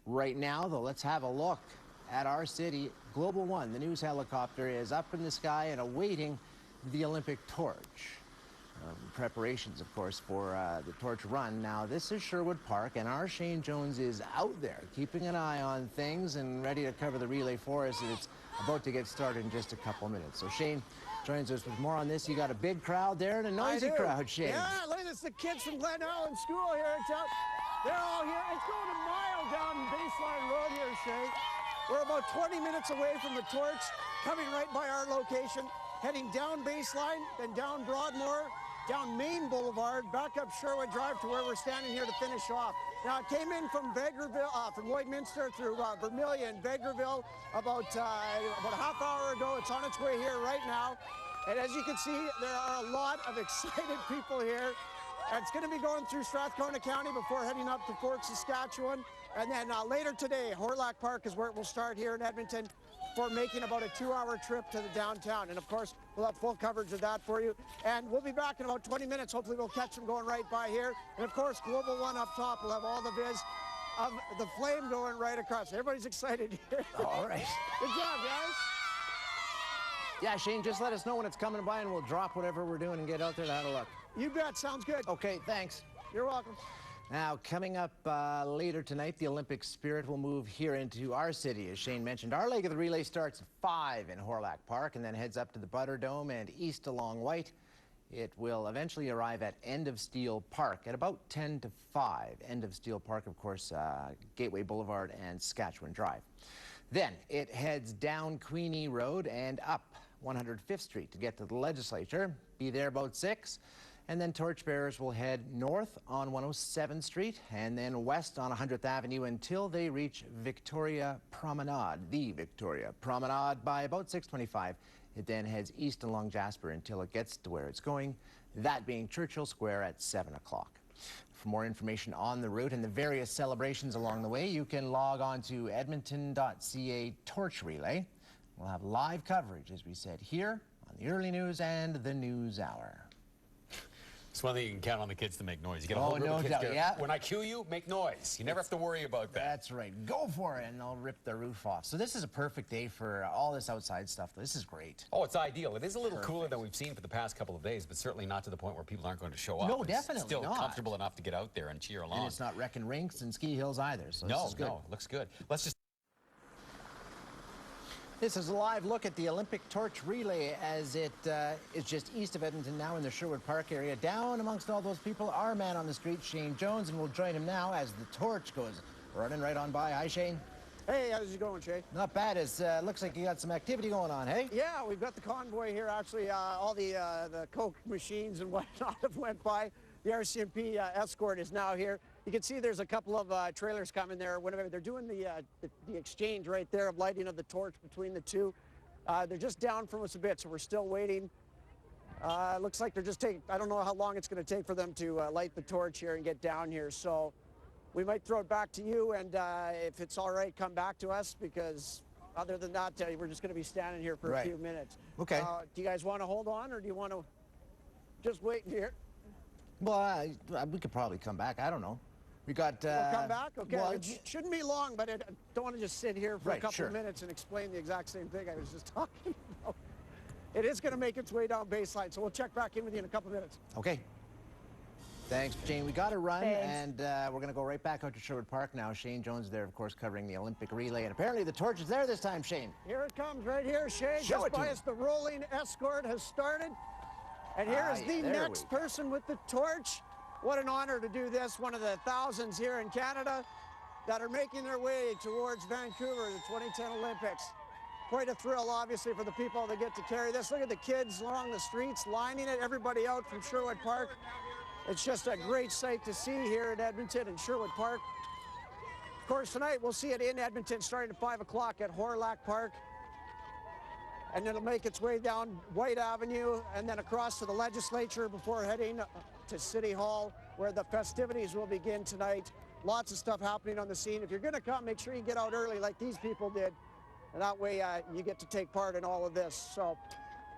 Right now, though, let's have a look at our city. Global One, the news helicopter, is up in the sky and awaiting the Olympic torch. Preparations, of course, for the torch run. Now, this is Sherwood Park, and our Shane Jones is out there keeping an eye on things and ready to cover the relay for us. And it's about to get started in just a couple minutes. So Shane joins us with more on this. You got a big crowd there and a noisy crowd, Shane. Yeah, look, it's the kids from Glen Allen School here. They're all here. It's going a mile down Baseline Road here, Shane. We're about 20 minutes away from the torch, coming right by our location, heading down Baseline, then down Broadmoor, down Main Boulevard, back up Sherwood Drive to where we're standing here to finish off. Now, it came in from Vegreville, from Lloydminster through Vermilion, Vegreville about a half hour ago. It's on its way here right now. And as you can see, there are a lot of excited people here. And it's going to be going through Strathcona County before heading up to Fort Saskatchewan. And then later today, Hawrelak Park is where it will start here in Edmonton, for making about a 2-hour trip to the downtown. And of course, we'll have full coverage of that for you. And we'll be back in about 20 minutes. Hopefully we'll catch them going right by here. And of course, Global One up top will have all the viz of the flame going right across. Everybody's excited here. All right. Good job, guys. Yeah, Shane, just let us know when it's coming by and we'll drop whatever we're doing and get out there to have a look. You bet. Sounds good. Okay, thanks. You're welcome. Now, coming up later tonight, the Olympic spirit will move here into our city. As Shane mentioned, our leg of the relay starts at 5 in Hawrelak Park and then heads up to the Butter Dome and east along White. It will eventually arrive at End of Steel Park at about 10 to 5. End of Steel Park, of course, Gateway Boulevard and Saskatchewan Drive. Then it heads down Queenie Road and up 105th Street to get to the legislature. Be there about 6. And then Torchbearers will head north on 107th Street and then west on 100th Avenue until they reach Victoria Promenade, the Victoria Promenade, by about 6:25. It then heads east along Jasper until it gets to where it's going, that being Churchill Square at 7 o'clock. For more information on the route and the various celebrations along the way, you can log on to edmonton.ca Torch Relay. We'll have live coverage, as we said, here on the early news and the news hour. It's one thing you can count on the kids to make noise. You get a whole group of kids together. Yeah. When I cue you, make noise. You never have to worry about that. That's right. Go for it, and they'll rip the roof off. So this is a perfect day for all this outside stuff. This is great. Oh, it's ideal. It is a little cooler than we've seen for the past couple of days, but certainly not to the point where people aren't going to show up. No, definitely It's still not. comfortable enough to get out there and cheer along. And it's not wrecking rinks and ski hills either. So no, this is good. no, it looks good. Let's just. This is a live look at the Olympic torch relay as it is just east of Edmonton now in the Sherwood Park area. Down amongst all those people, our man on the street, Shane Jones, and we'll join him now as the torch goes running right on by. Hi, Shane. Hey, how's it going, Shay? Not bad. It looks like you got some activity going on, hey? Yeah, we've got the convoy here. Actually, all the Coke machines and whatnot have went by. The RCMP escort is now here. You can see there's a couple of trailers coming there. Whenever they're doing the exchange right there of lighting of the torch between the two. They're just down from us a bit, so we're still waiting. Looks like they're just taking, I don't know how long it's going to take for them to light the torch here and get down here. So we might throw it back to you, and if it's all right, come back to us, because other than that, we're just going to be standing here for a few minutes. Okay. Do you guys want to hold on, or do you want to just wait here? Well, we could probably come back. I don't know. We got... We'll come back? Okay. Well, it shouldn't be long, but I don't want to just sit here for a couple of minutes and explain the exact same thing I was just talking about. It is going to make its way down Baseline, so we'll check back in with you in a couple of minutes. Okay. Thanks, Jane. We got to run, and we're going to go right back out to Sherwood Park now. Shane Jones is there, of course, covering the Olympic relay, and apparently the torch is there this time, Shane. Here it comes, right here, Shane. Show Just it to by me. us, the rolling escort has started. And here is the next person with the torch. What an honor to do this. One of the thousands here in Canada that are making their way towards Vancouver, the 2010 Olympics. Quite a thrill, obviously, for the people that get to carry this. Look at the kids along the streets lining it, everybody out from Sherwood Park. It's just a great sight to see here in Edmonton and Sherwood Park. Of course, tonight we'll see it in Edmonton starting at 5 o'clock at Hawrelak Park. And it'll make its way down White Avenue and then across to the legislature before heading to City Hall, where the festivities will begin tonight. Lots of stuff happening on the scene. If you're going to come, make sure you get out early like these people did. And that way you get to take part in all of this. So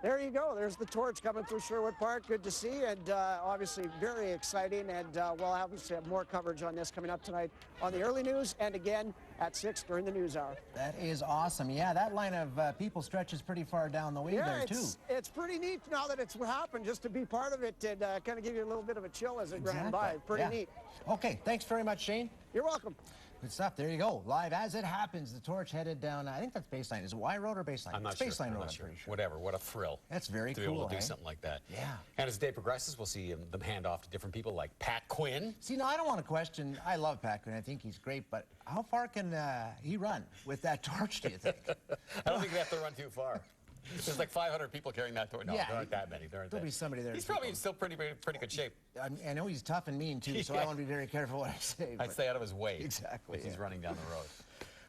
there you go. There's the torch coming through Sherwood Park. Good to see, and obviously very exciting. And we'll obviously have more coverage on this coming up tonight on the early news and again at 6 during the news hour. That is awesome. Yeah, that line of people stretches pretty far down the way there, too. It's pretty neat now that it's happened, just to be part of it and kind of give you a little bit of a chill as it ran by. Pretty neat. Okay, thanks very much, Shane. You're welcome. Good stuff. There you go. Live as it happens. The Torch headed down, I think that's Baseline. Is it Y Road or Baseline? I'm not it's sure. Baseline Road, I'm pretty sure. Whatever. What a thrill. That's very cool, to be able to do something like that. Yeah. And as the day progresses, we'll see them hand off to different people like Pat Quinn. See, now I don't want to question. I love Pat Quinn. I think he's great, but how far can he run with that torch, do you think? I don't think they have to run too far. There's like 500 people carrying that torch. No, there aren't that many. There'll be somebody there. He's probably still pretty good shape. I know he's tough and mean, too, so I want to be very careful what I say. I'd stay out of his way. Exactly. If he's running down the road.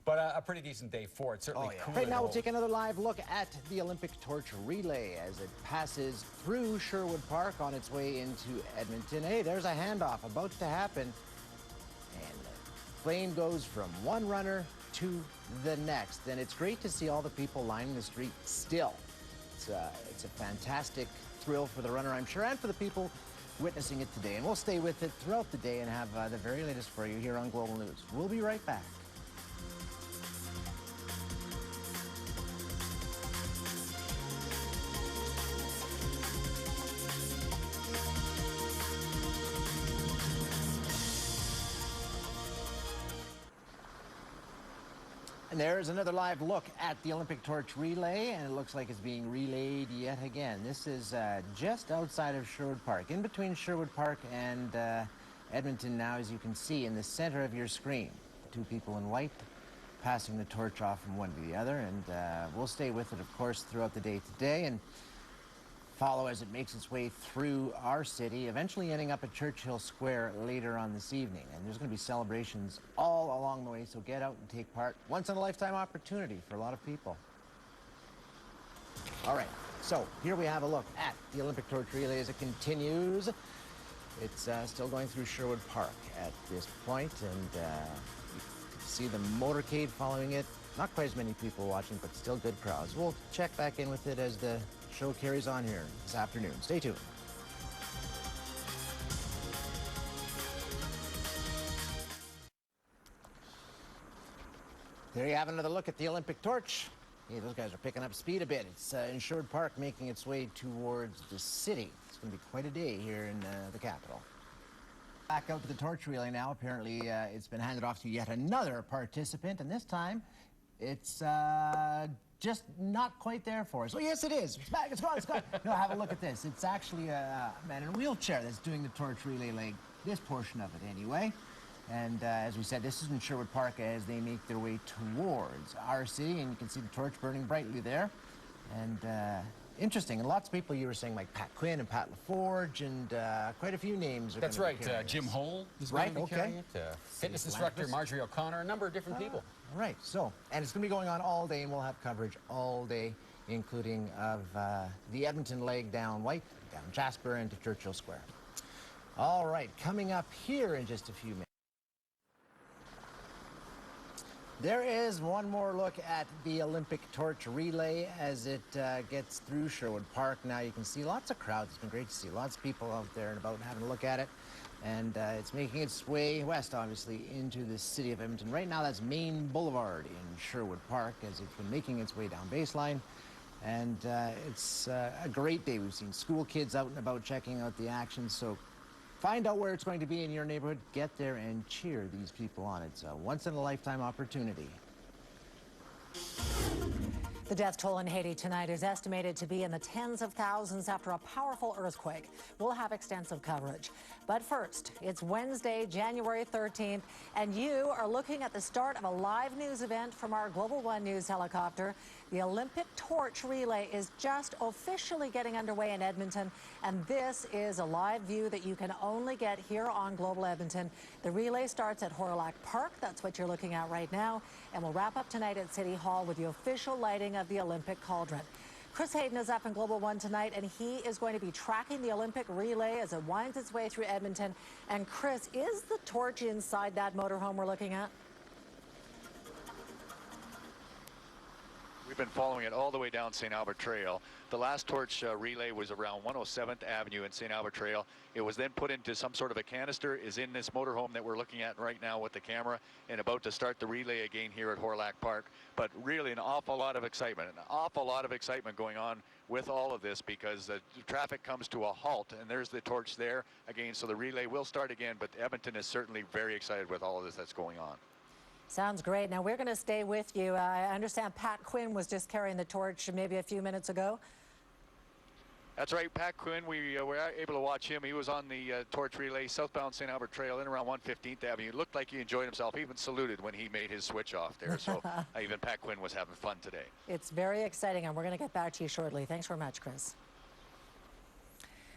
But a pretty decent day for it. Certainly cool. Right now, we'll take another live look at the Olympic Torch Relay as it passes through Sherwood Park on its way into Edmonton. Hey, there's a handoff about to happen. And the flame goes from one runner to the next. And it's great to see all the people lining the street still. It's a fantastic thrill for the runner, I'm sure, and for the people witnessing it today. And we'll stay with it throughout the day and have the very latest for you here on Global News. We'll be right back. And there's another live look at the Olympic Torch Relay, and it looks like it's being relayed yet again. This is just outside of Sherwood Park, in between Sherwood Park and Edmonton now, as you can see in the center of your screen. Two people in white passing the torch off from one to the other, and we'll stay with it, of course, throughout the day today and follow as it makes its way through our city, eventually ending up at Churchill Square later on this evening. And there's going to be celebrations all along the way, so get out and take part. Once-in-a-lifetime opportunity for a lot of people. All right, so here we have a look at the Olympic Torch Relay as it continues. It's still going through Sherwood Park at this point, and you can see the motorcade following it. Not quite as many people watching, but still good crowds. We'll check back in with it as the show carries on here this afternoon. Stay tuned. There you have another look at the Olympic Torch. Hey, those guys are picking up speed a bit. It's in Sherwood Park, making its way towards the city. It's going to be quite a day here in the capital. Back out to the Torch Relay now. Apparently, it's been handed off to yet another participant, and this time, it's just not quite there for us. Oh, yes, it is. It's back. It's gone. It's gone. No, have a look at this. It's actually a man in a wheelchair that's doing the Torch Relay leg, this portion of it anyway. And as we said, this is in Sherwood Park as they make their way towards our city, and you can see the torch burning brightly there. And interesting, and lots of people, you were saying, like Pat Quinn and Pat LaForge, and quite a few names are That's right. Jim Hole is going to be carrying it. Fitness instructor Marjorie O'Connor, a number of different people. Right, so, and it's going to be going on all day, and we'll have coverage all day, including of the Edmonton leg down White, down Jasper, and to Churchill Square. All right, coming up here in just a few minutes. There is one more look at the Olympic Torch Relay as it gets through Sherwood Park. Now you can see lots of crowds. It's been great to see lots of people out there and about and having a look at it. And it's making its way west, obviously, into the city of Edmonton. Right now, that's Main Boulevard in Sherwood Park as it's been making its way down Baseline. And it's a great day. We've seen school kids out and about checking out the action. So find out where it's going to be in your neighborhood. Get there and cheer these people on. It's a once-in-a-lifetime opportunity. The death toll in Haiti tonight is estimated to be in the tens of thousands after a powerful earthquake. We'll have extensive coverage. But first, it's Wednesday, January 13th, and you are looking at the start of a live news event from our Global One News helicopter. The Olympic Torch Relay is just officially getting underway in Edmonton, and this is a live view that you can only get here on Global Edmonton. The relay starts at Horilac Park. That's what you're looking at right now, and we'll wrap up tonight at City Hall with the official lighting of the Olympic cauldron. Chris Hayden is up in Global One tonight, and he is going to be tracking the Olympic relay as it winds its way through Edmonton. And Chris, is the torch inside that motorhome we're looking at? We've been following it all the way down St. Albert Trail. The last torch relay was around 107th Avenue in St. Albert Trail. It was then put into some sort of a canister, is in this motorhome that we're looking at right now with the camera, and about to start the relay again here at Horlack Park. But really an awful lot of excitement going on with all of this, because the traffic comes to a halt, and there's the torch there again, so the relay will start again, but Edmonton is certainly very excited with all of this that's going on. Sounds great. Now, we're going to stay with you. I understand Pat Quinn was just carrying the torch maybe a few minutes ago. That's right, Pat Quinn. We were able to watch him. He was on the torch relay southbound St. Albert Trail in around 115th Avenue. It looked like he enjoyed himself. He even saluted when he made his switch off there. So even Pat Quinn was having fun today. It's very exciting, and we're going to get back to you shortly. Thanks very much, Chris.